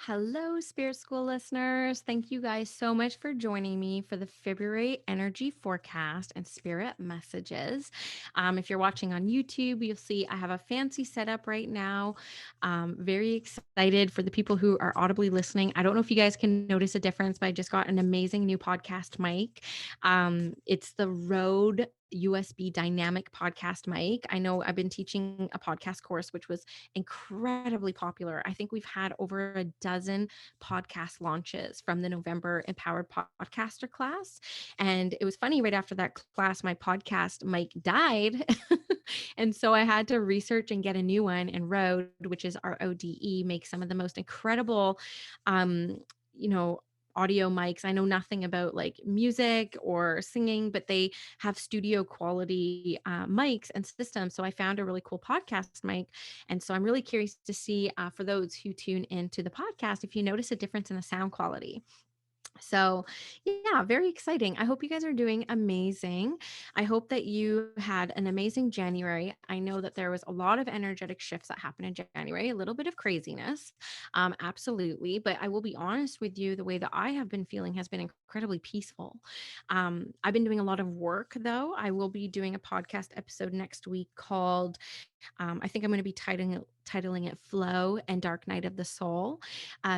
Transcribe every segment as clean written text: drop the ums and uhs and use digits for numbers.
Hello, Spirit School listeners. Thank you guys so much for joining me for the February energy forecast and spirit messages. If you're watching on YouTube, you'll see I have a fancy setup right now. Very excited for the people who are audibly listening. I don't know if you guys can notice a difference, but I just got an amazing new podcast mic. It's the Rode USB dynamic podcast mic. I know I've been teaching a podcast course, which was incredibly popular. I think we've had over a dozen podcast launches from the November Empowered Podcaster class. And it was funny, right after that class, my podcast mic died. And so I had to research and get a new one. And Rode, which is RODE, makes some of the most incredible, um, you know, audio mics. I know nothing about like music or singing, but they have studio quality mics and systems. So I found a really cool podcast mic. And so I'm really curious to see for those who tune into the podcast, if you notice a difference in the sound quality. So, yeah, very exciting. I hope you guys are doing amazing. I hope that you had an amazing January. I know that there was a lot of energetic shifts that happened in January, a little bit of craziness. Absolutely. But I will be honest with you, the way that I have been feeling has been incredibly peaceful. I've been doing a lot of work, though. I will be doing a podcast episode next week called I think I'm going to be titling it Flow and Dark Night of the Soul,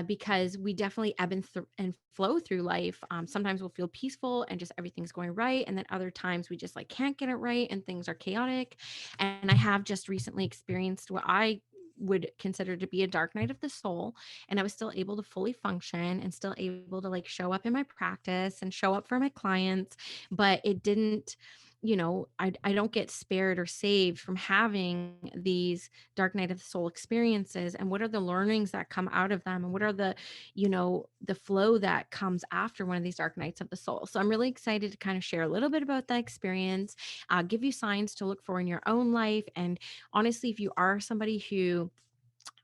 because we definitely ebb and flow through life. Sometimes we'll feel peaceful and just everything's going right. And then other times we just like can't get it right and things are chaotic. And I have just recently experienced what I would consider to be a dark night of the soul, and I was still able to fully function and still able to like show up in my practice and show up for my clients, but it didn't, I don't get spared or saved from having these dark night of the soul experiences. And what are the learnings that come out of them? And what are the flow that comes after one of these dark nights of the soul? So I'm really excited to kind of share a little bit about that experience, give you signs to look for in your own life. And honestly, if you are somebody who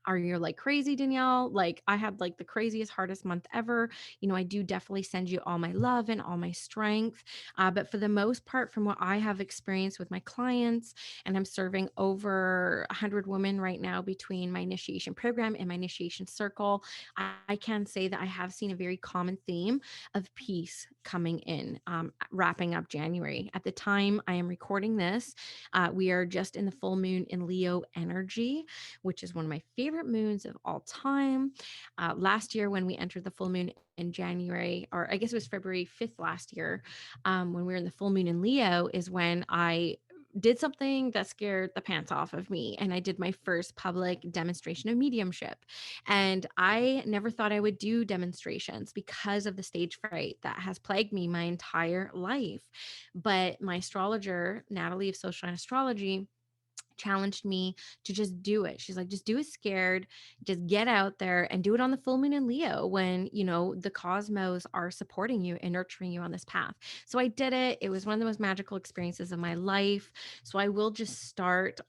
are you like crazy, Danielle? Like I had like the craziest, hardest month ever. I do definitely send you all my love and all my strength. But for the most part, from what I have experienced with my clients, and I'm serving over 100 women right now between my initiation program and my initiation circle, I can say that I have seen a very common theme of peace coming in, wrapping up January. At the time I am recording this, we are just in the full moon in Leo energy, which is one of my favorite moons of all time. Last year, when we entered the full moon in January, or I guess it was February 5th last year, when we were in the full moon in Leo, is when I did something that scared the pants off of me. And I did my first public demonstration of mediumship. And I never thought I would do demonstrations because of the stage fright that has plagued me my entire life. But my astrologer, Natalie of Social Astrology, challenged me to just do it. She's like, just do it scared, just get out there and do it on the full moon in Leo when, the cosmos are supporting you and nurturing you on this path. So I did it. It was one of the most magical experiences of my life. So I will just start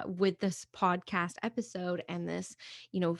with this podcast episode and this,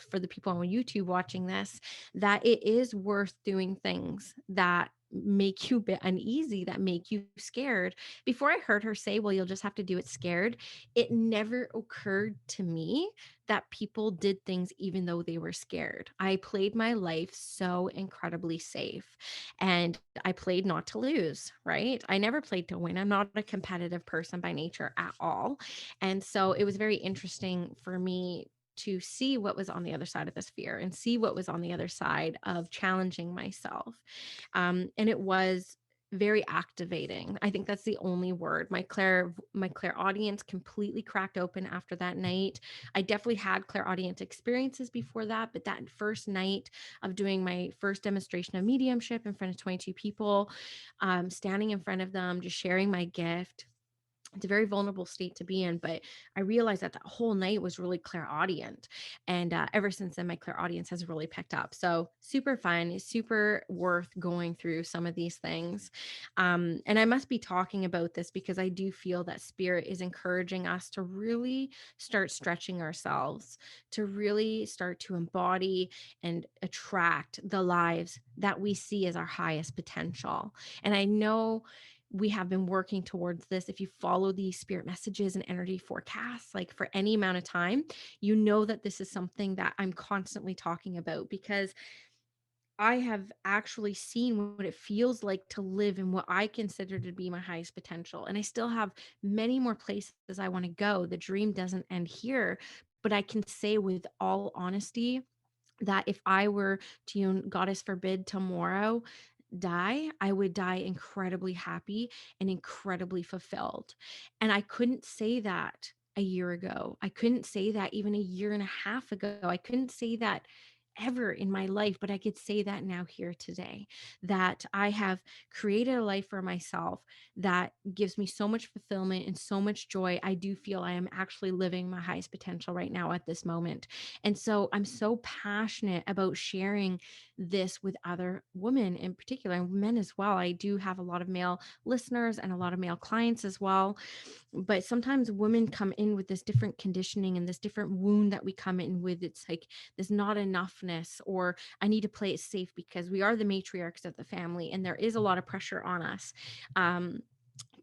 for the people on YouTube watching this, that it is worth doing things that make you a bit uneasy, that make you scared. Before I heard her say, well, you'll just have to do it scared, it never occurred to me that people did things even though they were scared. I played my life so incredibly safe, and I played not to lose, right? I never played to win. I'm not a competitive person by nature at all. And so it was very interesting for me to see what was on the other side of this fear and see what was on the other side of challenging myself. And it was very activating. I think that's the only word. My clairaudience completely cracked open after that night. I definitely had clairaudience experiences before that, but that first night of doing my first demonstration of mediumship in front of 22 people, standing in front of them, just sharing my gift, it's a very vulnerable state to be in, but I realized that whole night was really clairaudient. And ever since then, my clairaudience has really picked up. So super fun, super worth going through some of these things. And I must be talking about this because I do feel that spirit is encouraging us to really start stretching ourselves, to really start to embody and attract the lives that we see as our highest potential. And I know we have been working towards this. If you follow these spirit messages and energy forecasts, like for any amount of time, you know that this is something that I'm constantly talking about because I have actually seen what it feels like to live in what I consider to be my highest potential. And I still have many more places I want to go. The dream doesn't end here, but I can say with all honesty that if I were to, goddess forbid, tomorrow die, I would die incredibly happy and incredibly fulfilled. And I couldn't say that a year ago. I couldn't say that even a year and a half ago. I couldn't say that ever in my life, but I could say that now here today, that I have created a life for myself that gives me so much fulfillment and so much joy. I do feel I am actually living my highest potential right now at this moment. And so I'm so passionate about sharing this with other women in particular, and men as well. I do have a lot of male listeners and a lot of male clients as well. But sometimes women come in with this different conditioning and this different wound that we come in with. It's like this not enoughness, or I need to play it safe because we are the matriarchs of the family and there is a lot of pressure on us.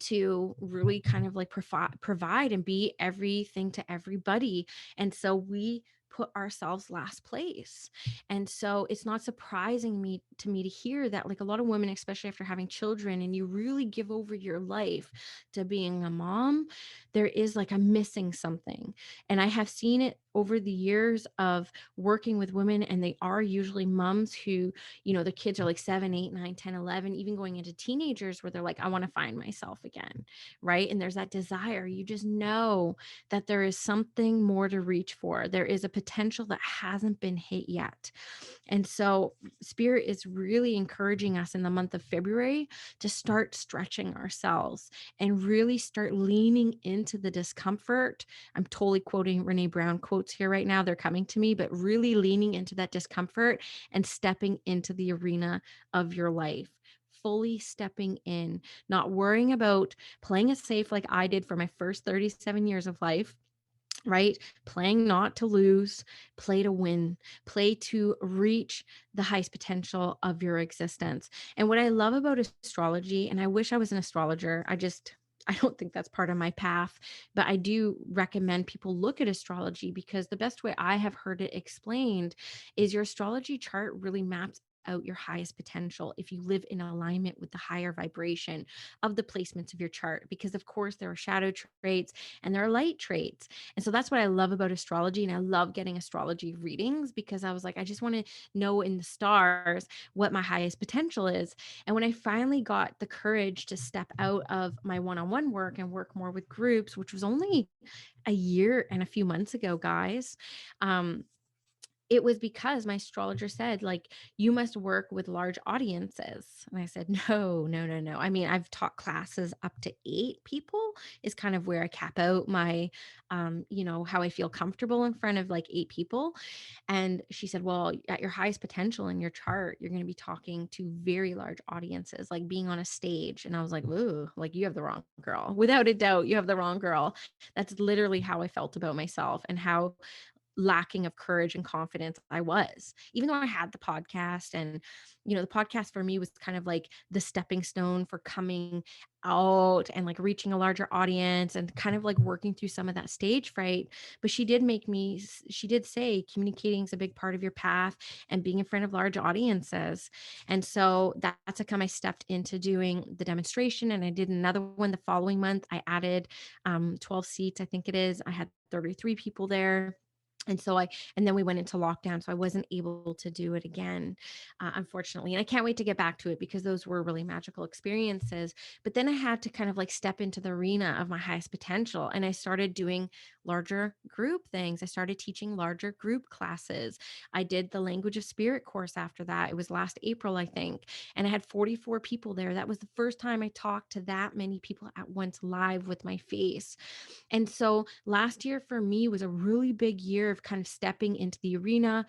To really kind of like provide and be everything to everybody. And so we put ourselves last place. And so it's not surprising me to hear that like a lot of women, especially after having children and you really give over your life to being a mom, there is like a missing something. And I have seen it over the years of working with women, and they are usually moms who, the kids are like 7, 8, 9, 10, 11, even going into teenagers where they're like, I want to find myself again. Right. And there's that desire. You just know that there is something more to reach for. There is a potential that hasn't been hit yet. And so, Spirit is really encouraging us in the month of February to start stretching ourselves and really start leaning into the discomfort. I'm totally quoting Renee Brown quotes here right now. They're coming to me, but really leaning into that discomfort and stepping into the arena of your life. Fully stepping in, not worrying about playing it safe like I did for my first 37 years of life, right? Playing not to lose, play to win, play to reach the highest potential of your existence. And what I love about astrology, and I wish I was an astrologer, I don't think that's part of my path, but I do recommend people look at astrology because the best way I have heard it explained is your astrology chart really maps out your highest potential if you live in alignment with the higher vibration of the placements of your chart, because of course there are shadow traits and there are light traits. And so that's what I love about astrology. And I love getting astrology readings because I was like, I just want to know in the stars what my highest potential is. And when I finally got the courage to step out of my one-on-one work and work more with groups, which was only a year and a few months ago, guys, it was because my astrologer said, like, you must work with large audiences. And I said, no, no, no, no. I mean, I've taught classes up to 8 people is kind of where I cap out my, how I feel comfortable in front of like 8 people. And she said, well, at your highest potential in your chart, you're going to be talking to very large audiences, like being on a stage. And I was like, ooh, like you have the wrong girl. Without a doubt, you have the wrong girl. That's literally how I felt about myself and how lacking of courage and confidence I was. Even though I had the podcast, and the podcast for me was kind of like the stepping stone for coming out and like reaching a larger audience and kind of like working through some of that stage fright. But she did say communicating is a big part of your path and being in front of large audiences. And so that's how come I stepped into doing the demonstration, and I did another one the following month. I added 12 seats, I think it is. I had 33 people there. And then we went into lockdown, so I wasn't able to do it again, unfortunately. And I can't wait to get back to it because those were really magical experiences. But then I had to kind of like step into the arena of my highest potential, and I started doing larger group things. I started teaching larger group classes. I did the language of spirit course after that. It was last April, I think, and I had 44 people there. That was the first time I talked to that many people at once live with my face. And so last year for me was a really big year of kind of stepping into the arena,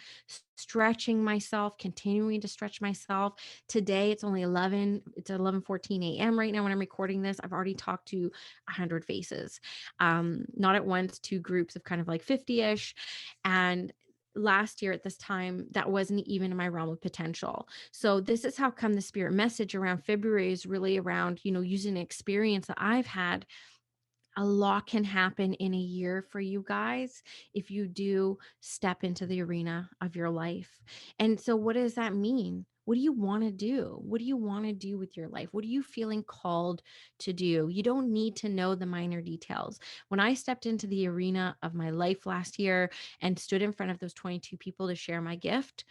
stretching myself, continuing to stretch myself. Today it's 11:14 a.m. right now when I'm recording this. I've already talked to 100 faces. Not at once, two groups of kind of like 50-ish. And last year at this time, that wasn't even in my realm of potential. So this is how come the spirit message around February is really around, using an experience that I've had. A lot can happen in a year for you guys if you do step into the arena of your life. And so, what does that mean? What do you want to do? What do you want to do with your life? What are you feeling called to do? You don't need to know the minor details. When I stepped into the arena of my life last year and stood in front of those 22 people to share my gift,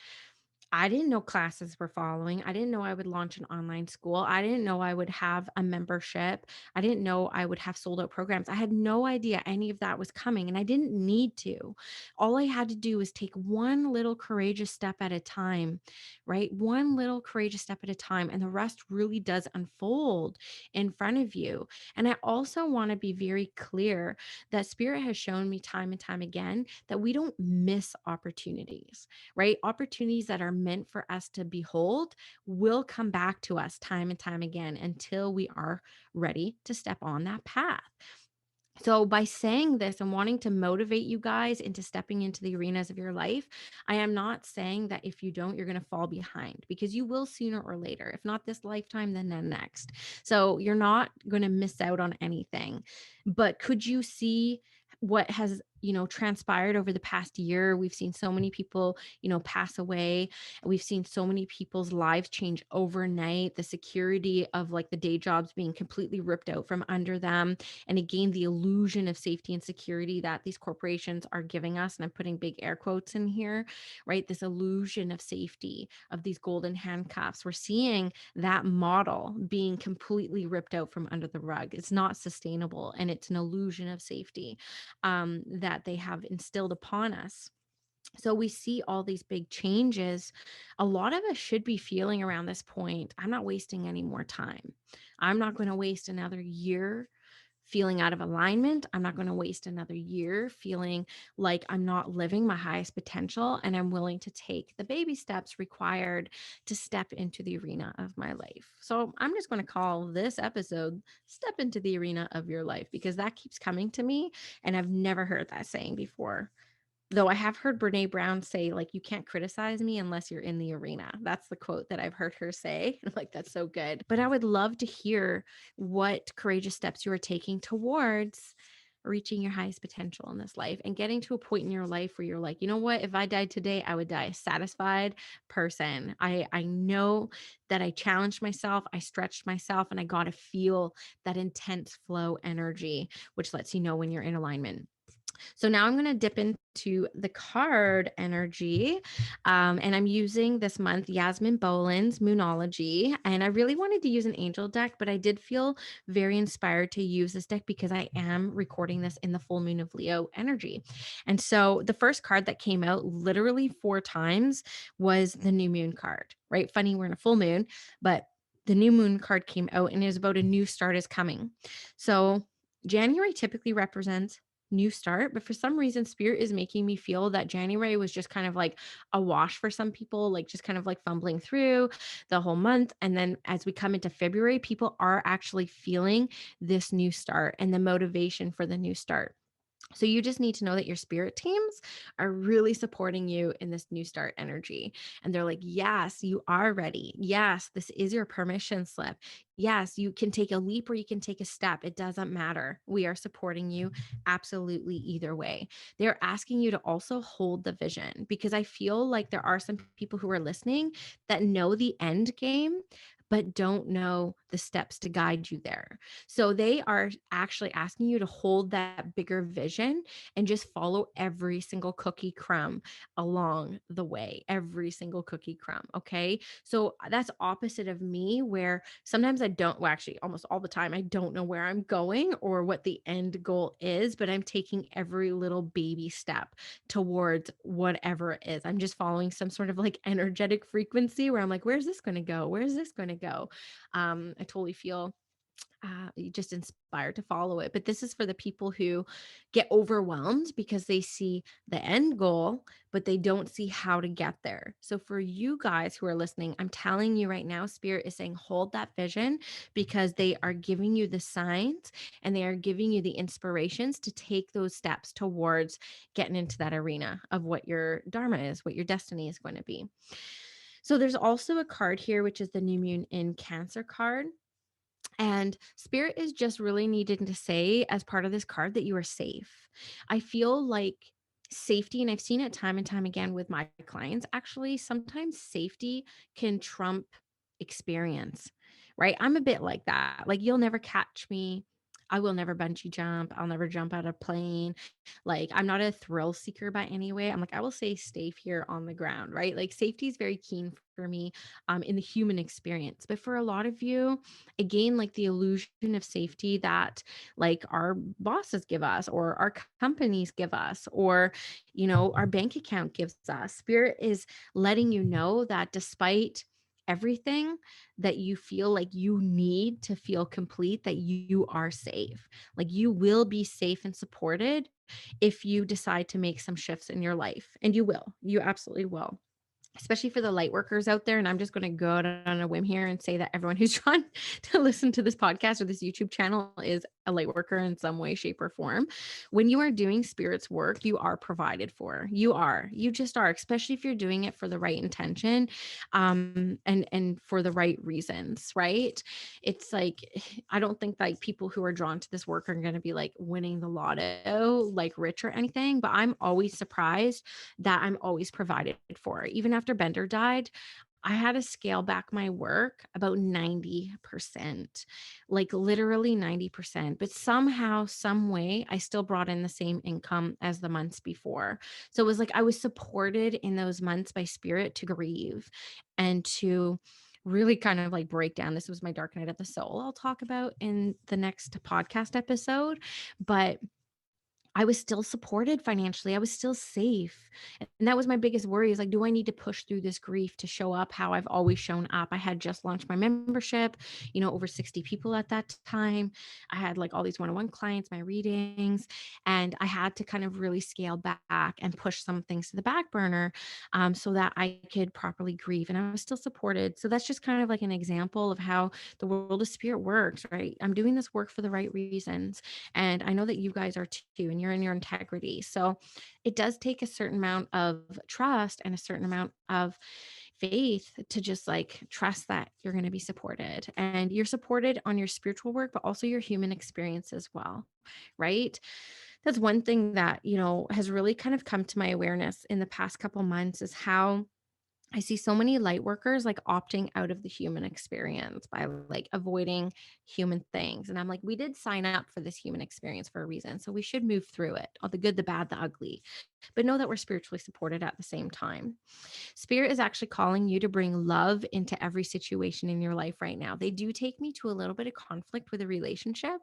I didn't know classes were following. I didn't know I would launch an online school. I didn't know I would have a membership. I didn't know I would have sold out programs. I had no idea any of that was coming, and I didn't need to. All I had to do was take one little courageous step at a time, right? One little courageous step at a time, and the rest really does unfold in front of you. And I also want to be very clear that Spirit has shown me time and time again that we don't miss opportunities, right? Opportunities that are meant for us to behold will come back to us time and time again until we are ready to step on that path. So, by saying this and wanting to motivate you guys into stepping into the arenas of your life, I am not saying that if you don't, you're going to fall behind, because you will sooner or later. If not this lifetime, then the next. So, you're not going to miss out on anything. But could you see what has, transpired over the past year? We've seen so many people, pass away. We've seen so many people's lives change overnight. The security of like the day jobs being completely ripped out from under them, and again, the illusion of safety and security that these corporations are giving us, and I'm putting big air quotes in here, right? This illusion of safety, of these golden handcuffs. We're seeing that model being completely ripped out from under the rug. It's not sustainable, and it's an illusion of safety that they have instilled upon us. So we see all these big changes. A lot of us should be feeling around this point, I'm not wasting any more time. I'm not going to waste another year feeling out of alignment. I'm not going to waste another year feeling like I'm not living my highest potential. And I'm willing to take the baby steps required to step into the arena of my life. So I'm just going to call this episode Step into the Arena of Your Life, because that keeps coming to me. And I've never heard that saying before. Though I have heard Brene Brown say, like, you can't criticize me unless you're in the arena. That's the quote that I've heard her say. Like, that's so good. But I would love to hear what courageous steps you are taking towards reaching your highest potential in this life and getting to a point in your life where you're like, you know what? If I died today, I would die a satisfied person. I know that I challenged myself, I stretched myself, and I got to feel that intense flow energy, which lets you know when you're in alignment. So now I'm going to dip into the card energy. And I'm using this month Yasmin Boland's Moonology. And I really wanted to use an angel deck, but I did feel very inspired to use this deck because I am recording this in the full moon of Leo energy. And so the first card that came out literally 4 times was the new moon card, right? Funny, we're in a full moon, but the new moon card came out and it was about a new start is coming. So January typically represents new start, but for some reason Spirit is making me feel that January was just kind of like a wash for some people, like just kind of like fumbling through the whole month. And then as we come into February, people are actually feeling this new start and the motivation for the new start. So you just need to know that your spirit teams are really supporting you in this new start energy. And they're like, yes, you are ready. Yes, this is your permission slip. Yes, you can take a leap or you can take a step. It doesn't matter. We are supporting you absolutely either way. They're asking you to also hold the vision, because I feel like there are some people who are listening that know the end game, but don't know the steps to guide you there. So they are actually asking you to hold that bigger vision and just follow every single cookie crumb along the way, every single cookie crumb. Okay. So that's opposite of me, where sometimes I don't, well, actually, almost all the time, I don't know where I'm going or what the end goal is, but I'm taking every little baby step towards whatever it is. I'm just following some sort of like energetic frequency where I'm like, where's this going to go? Where's this going to go? I totally feel you just inspired to follow it. But this is for the people who get overwhelmed because they see the end goal, but they don't see how to get there. So, for you guys who are listening, I'm telling you right now, Spirit is saying, hold that vision because they are giving you the signs and they are giving you the inspirations to take those steps towards getting into that arena of what your Dharma is, what your destiny is going to be. So, there's also a card here, which is the New Moon in Cancer card. And Spirit is just really needed to say, as part of this card, that you are safe. I feel like safety, and I've seen it time and time again with my clients, actually, sometimes safety can trump experience, right? I'm a bit like that. Like, you'll never catch me. I will never bungee jump. I'll never jump out of a plane. Like, I'm not a thrill seeker by any way. I'm like, I will stay safe here on the ground, right? Like, safety is very keen for me in the human experience. But for a lot of you, again, like the illusion of safety that like our bosses give us or our companies give us or our bank account gives us, Spirit is letting you know that despite everything that you feel like you need to feel complete, that you are safe. Like, you will be safe and supported if you decide to make some shifts in your life, and you absolutely will, especially for the light workers out there. And I'm just going to go out on a whim here and say that everyone who's trying to listen to this podcast or this YouTube channel is a light worker in some way, shape, or form. When you are doing Spirit's work, you are provided for. You just are, especially if you're doing it for the right intention, and for the right reasons, right? It's like, I don't think like people who are drawn to this work are going to be like winning the lotto, like rich or anything, but I'm always surprised that I'm always provided for. Even after Bender died, I had to scale back my work about 90%, like literally 90%. But somehow, some way, I still brought in the same income as the months before. So it was like I was supported in those months by Spirit to grieve and to really kind of like break down. This was my dark night of the soul, I'll talk about in the next podcast episode. But I was still supported financially. I was still safe. And that was my biggest worry, is like, do I need to push through this grief to show up how I've always shown up? I had just launched my membership, over 60 people at that time. I had like all these one-on-one clients, my readings, and I had to kind of really scale back and push some things to the back burner, so that I could properly grieve. And I was still supported. So that's just kind of like an example of how the world of Spirit works, right? I'm doing this work for the right reasons. And I know that you guys are too, and you're in your integrity. So it does take a certain amount of trust and a certain amount of faith to just like trust that you're going to be supported, and you're supported on your spiritual work, but also your human experience as well, right? That's one thing that, has really kind of come to my awareness in the past couple months, is how I see so many light workers like opting out of the human experience by like avoiding human things. And I'm like, we did sign up for this human experience for a reason. So we should move through it, all the good, the bad, the ugly, but know that we're spiritually supported at the same time. Spirit is actually calling you to bring love into every situation in your life right now. They do take me to a little bit of conflict with a relationship.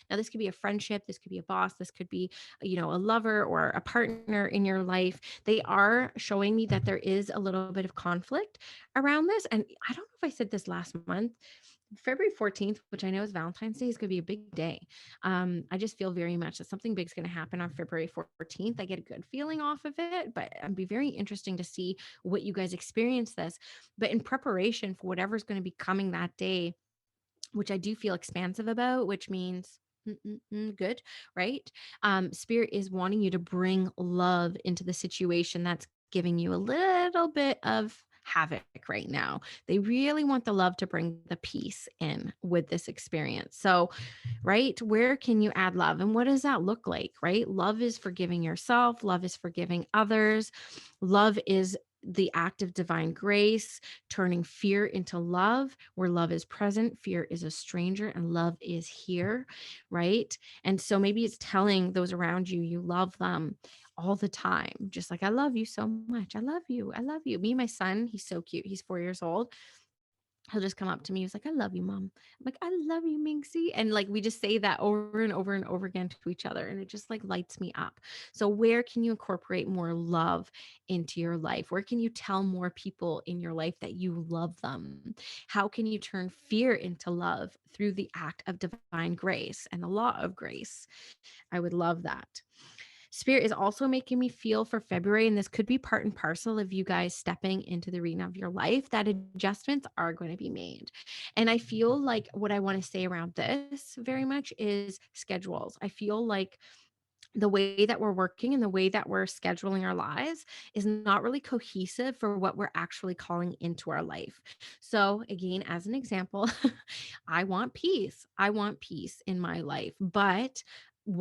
Now, this could be a friendship, this could be a boss, this could be, a lover or a partner in your life. They are showing me that there is a little bit of conflict around this. And I don't know if I said this last month. February 14th, which I know is Valentine's Day, is going to be a big day. I just feel very much that something big is going to happen on February 14th. I get a good feeling off of it, but it'd be very interesting to see what you guys experience this. But in preparation for whatever's going to be coming that day, which I do feel expansive about, which means good, right? Spirit is wanting you to bring love into the situation that's giving you a little bit of havoc right now. They really want the love to bring the peace in with this experience. So, right, where can you add love? And what does that look like, right? Love is forgiving yourself, love is forgiving others, love is the act of divine grace, turning fear into love. Where love is present, fear is a stranger, and love is here, right? And so maybe it's telling those around you you love them all the time, just like, I love you so much. I love you. I love you. Me and my son, he's so cute. He's 4 years old. he'll just come up to me. He's like, I love you, mom. I'm like, I love you, Minxie. And like, we just say that over and over and over again to each other. And it just like lights me up. So, where can you incorporate more love into your life? Where can you tell more people in your life that you love them? How can you turn fear into love through the act of divine grace and the law of grace? I would love that. Spirit is also making me feel for February, and this could be part and parcel of you guys stepping into the arena of your life, that adjustments are going to be made. And I feel like what I want to say around this very much is schedules. I feel like the way that we're working and the way that we're scheduling our lives is not really cohesive for what we're actually calling into our life. So, again, as an example, I want peace. I want peace in my life, but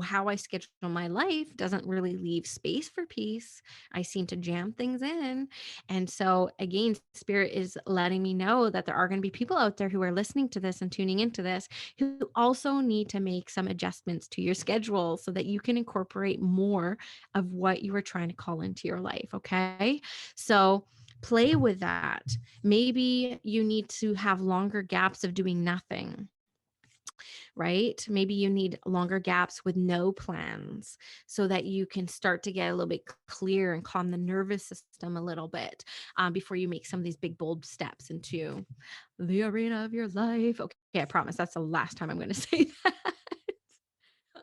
how I schedule my life doesn't really leave space for peace. I seem to jam things in. And so, again, Spirit is letting me know that there are going to be people out there who are listening to this and tuning into this who also need to make some adjustments to your schedule so that you can incorporate more of what you are trying to call into your life. Okay. So, play with that. Maybe you need to have longer gaps of doing nothing, right? Maybe you need longer gaps with no plans so that you can start to get a little bit clear and calm the nervous system a little bit before you make some of these big, bold steps into the arena of your life. Okay, I promise that's the last time I'm going to say that.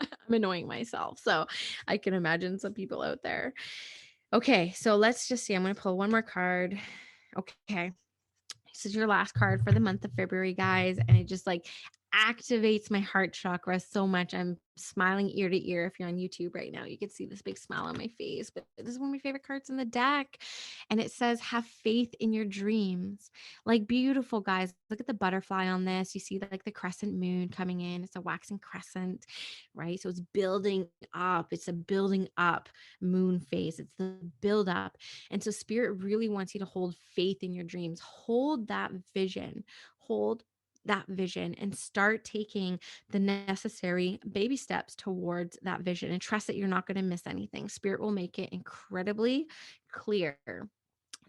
I'm annoying myself. So I can imagine some people out there. Okay, so let's just see. I'm going to pull one more card. Okay. This is your last card for the month of February, guys. And it just like activates my heart chakra so much. I'm smiling ear to ear. If you're on YouTube right now, you can see this big smile on my face. But this is one of my favorite cards in the deck. And it says, have faith in your dreams. Like, beautiful, guys. Look at the butterfly on this. You see like the crescent moon coming in. It's a waxing crescent, right? So it's building up. It's a building up moon phase. It's the build up. And so Spirit really wants you to hold faith in your dreams. Hold that vision. Hold that vision and start taking the necessary baby steps towards that vision, and trust that you're not going to miss anything. Spirit will make it incredibly clear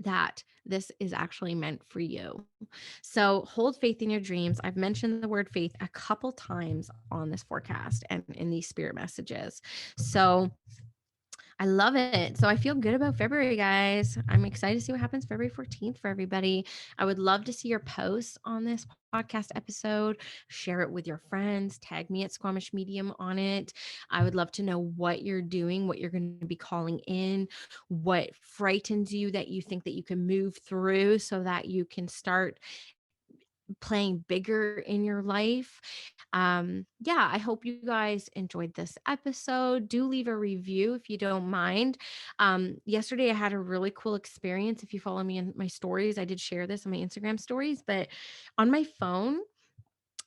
that this is actually meant for you. So hold faith in your dreams. I've mentioned the word faith a couple times on this forecast and in these spirit messages. So I love it. So I feel good about February, guys. I'm excited to see what happens February 14th for everybody. I would love to see your posts on this podcast episode. Share it with your friends. Tag me at Squamish Medium on it. I would love to know what you're doing, what you're going to be calling in, what frightens you that you think that you can move through so that you can start playing bigger in your life. Yeah, I hope you guys enjoyed this episode. Do leave a review if you don't mind. Yesterday I had a really cool experience. If you follow me in my stories, I did share this on my Instagram stories, but on my phone,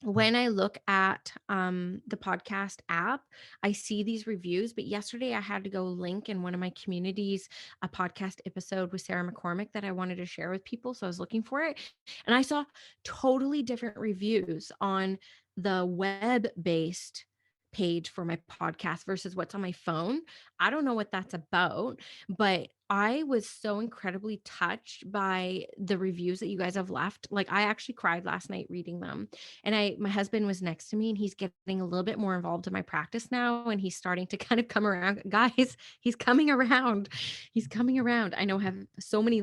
when I look at the podcast app, I see these reviews. But yesterday I had to go link in one of my communities a podcast episode with Sarah McCormick that I wanted to share with people. So I was looking for it. And I saw totally different reviews on the web based page for my podcast versus what's on my phone. I don't know what that's about, but I was so incredibly touched by the reviews that you guys have left. Like, I actually cried last night reading them. And my husband was next to me, and he's getting a little bit more involved in my practice now. And he's starting to kind of come around. Guys, he's coming around. He's coming around. I know I have so many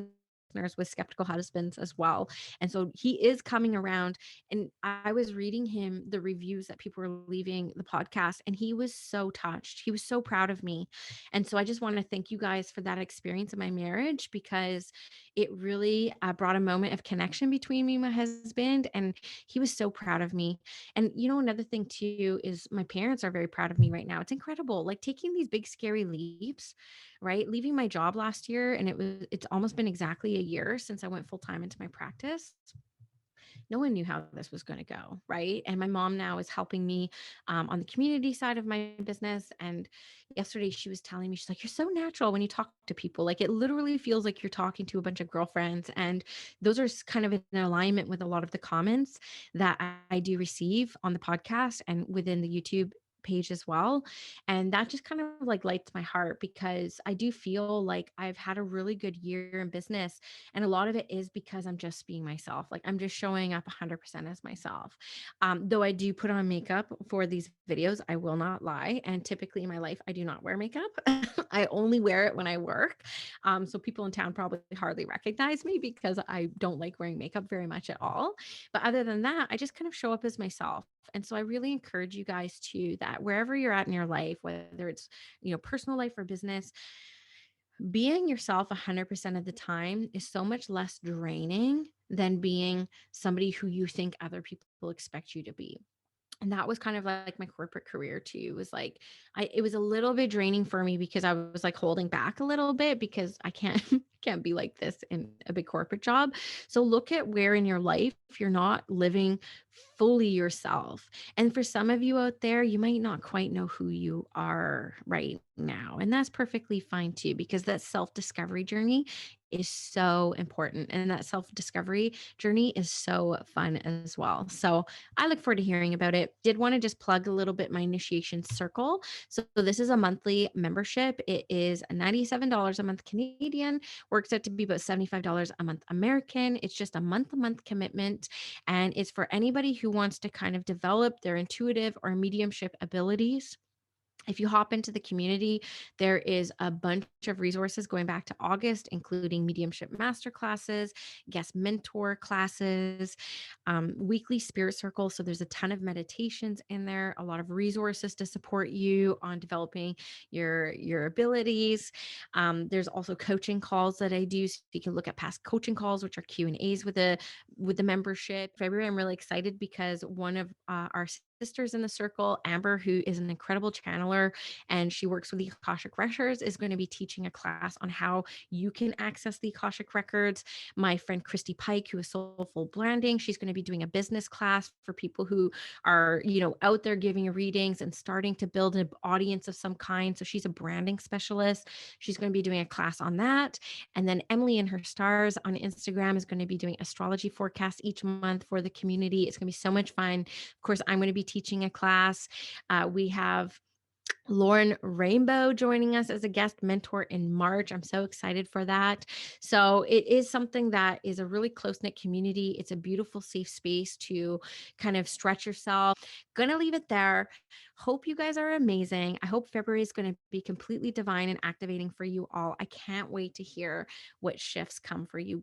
listeners with skeptical husbands as well. And so he is coming around. And I was reading him the reviews that people were leaving the podcast, and he was so touched. He was so proud of me. And so I just want to thank you guys for that experience in my marriage, because it really brought a moment of connection between me and my husband. And he was so proud of me. And another thing too is my parents are very proud of me right now. It's incredible. Like, taking these big scary leaps, right? Leaving my job last year, and it's almost been exactly a year since I went full time into my practice. No one knew how this was going to go, right? And my mom now is helping me on the community side of my business. And yesterday she was telling me, she's like, you're so natural when you talk to people. Like, it literally feels like you're talking to a bunch of girlfriends. And those are kind of in alignment with a lot of the comments that I do receive on the podcast and within the YouTube page as well. And that just kind of like lights my heart because I do feel like I've had a really good year in business. And a lot of it is because I'm just being myself. Like I'm just showing up 100% as myself. Though I do put on makeup for these videos, I will not lie. And typically in my life, I do not wear makeup. I only wear it when I work. So people in town probably hardly recognize me because I don't like wearing makeup very much at all. But other than that, I just kind of show up as myself. And so I really encourage you guys to that wherever you're at in your life, whether it's, personal life or business, being yourself 100% of the time is so much less draining than being somebody who you think other people expect you to be. And that was kind of like my corporate career too. It was like it was a little bit draining for me because I was like holding back a little bit because I can't can't be like this in a big corporate job. So look at where in your life you're not living fully yourself. And for some of you out there, you might not quite know who you are right now. And that's perfectly fine too, because that self-discovery journey is so important. And that self-discovery journey is so fun as well. So I look forward to hearing about it. Did want to just plug a little bit my initiation circle. So this is a monthly membership. It is $97 a month Canadian, works out to be about $75 a month American. It's just a month commitment. And it's for anybody who wants to kind of develop their intuitive or mediumship abilities. If you hop into the community, there is a bunch of resources going back to August, including mediumship masterclasses, guest mentor classes, weekly spirit circle. So there's a ton of meditations in there, a lot of resources to support you on developing your abilities. There's also coaching calls that I do, so you can look at past coaching calls, which are Q&As with the membership. February, I'm really excited because one of our sisters in the circle, Amber, who is an incredible channeler and she works with the Akashic Records, is going to be teaching a class on how you can access the Akashic Records. My friend Christy Pike, who is Soulful Branding, she's going to be doing a business class for people who are, out there giving readings and starting to build an audience of some kind. So she's a branding specialist. She's going to be doing a class on that. And then Emily and her stars on Instagram is going to be doing astrology forecasts each month for the community. It's going to be so much fun. Of course, I'm going to be teaching a class. We have Lauren Rainbow joining us as a guest mentor in March. I'm so excited for that. So it is something that is a really close-knit community. It's a beautiful, safe space to kind of stretch yourself. Gonna leave it there. Hope you guys are amazing. I hope February is going to be completely divine and activating for you all. I can't wait to hear what shifts come for you